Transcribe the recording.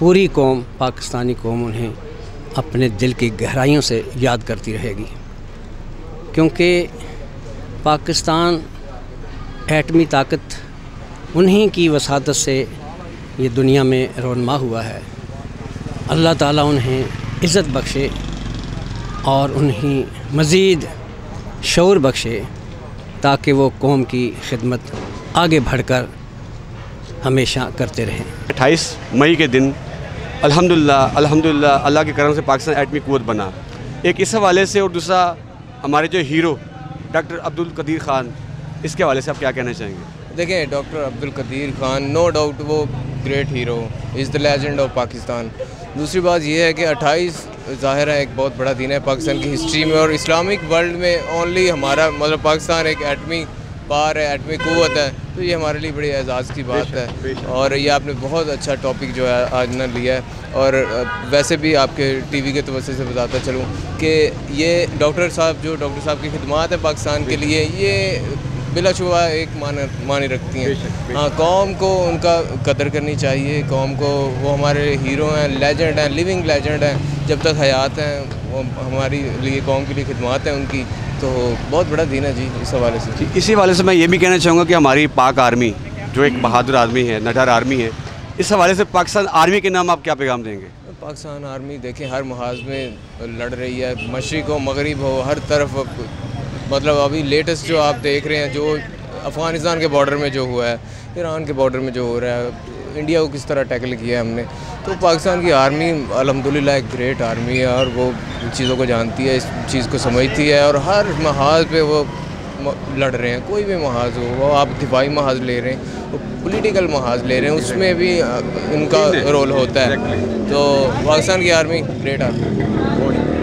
पूरी कौम, पाकिस्तानी कौम उन्हें अपने दिल की गहराइयों से याद करती रहेगी, क्योंकि पाकिस्तान एटमी ताकत उन्हीं की वसादत से ये दुनिया में रोनमा हुआ है। अल्लाह ताला उन्हें इज़्ज़त बख्शे और उन्हें मज़ीद शऊर बख्शे ताकि वो कौम की खिदमत आगे बढ़कर हमेशा करते रहें। 28 मई के दिन अल्हम्दुलिल्लाह अल्लाह के करम से पाकिस्तान एटमी क़ुव्वत बना। एक इस हवाले से और दूसरा हमारे जो हीरो डॉक्टर अब्दुल कदीर ख़ान, इसके हवाले से आप क्या कहना चाहेंगे? देखें, doctor Abdul Qadeer Khan no doubt वो great hero, is the legend of Pakistan. दूसरी बात यह है कि 28 ज़ाहिर है एक बहुत बड़ा दिन है पाकिस्तान की हिस्ट्री में, और इस्लामिक वर्ल्ड में ओनली हमारा मतलब पाकिस्तान एक एटमी पार है, एटमी क़ुव्वत है, तो ये हमारे लिए बड़ी एजाज़ की बात है। और ये आपने बहुत अच्छा टॉपिक जो है आज ना लिया है। और वैसे भी आपके टीवी के तवज्जो से बताता चलूँ कि ये डॉक्टर साहब की खिदमत है पाकिस्तान के लिए, ये बिलाशुबा एक मानी रखती हैं। हाँ, कौम को उनका कदर करनी चाहिए, कौम को, वो हमारे हीरो हैं, लेजेंड हैं, लिविंग लेजेंड हैं, जब तक हयात हैं वो हमारी लिए कौम के लिए खिदमत है उनकी, तो बहुत बड़ा दिन है जी इस हवाले से। इसी हवाले से मैं ये भी कहना चाहूँगा कि हमारी पाक आर्मी जो एक बहादुर आर्मी है, निडर आर्मी है, इस हवाले से पाकिस्तान आर्मी के नाम आप क्या पैगाम देंगे? पाकिस्तान आर्मी देखें हर महाज में लड़ रही है, मशरिक़ हो मगरिब हो, हर तरफ। मतलब अभी लेटेस्ट जो आप देख रहे हैं, जो अफ़गानिस्तान के बॉर्डर में जो हुआ है, ईरान के बॉर्डर में जो हो रहा है, इंडिया को किस तरह टैकल किया है हमने, तो पाकिस्तान की आर्मी अल्हम्दुलिल्लाह एक ग्रेट आर्मी है, और वो चीज़ों को जानती है, इस चीज़ को समझती है, और हर महाज पे वो लड़ रहे हैं। कोई भी महाज हो, वो आप दिफाई महाज ले रहे हैं, वो पॉलिटिकल महाज ले रहे हैं, उसमें भी इनका रोल होता है। तो पाकिस्तान की आर्मी ग्रेट आर्मी।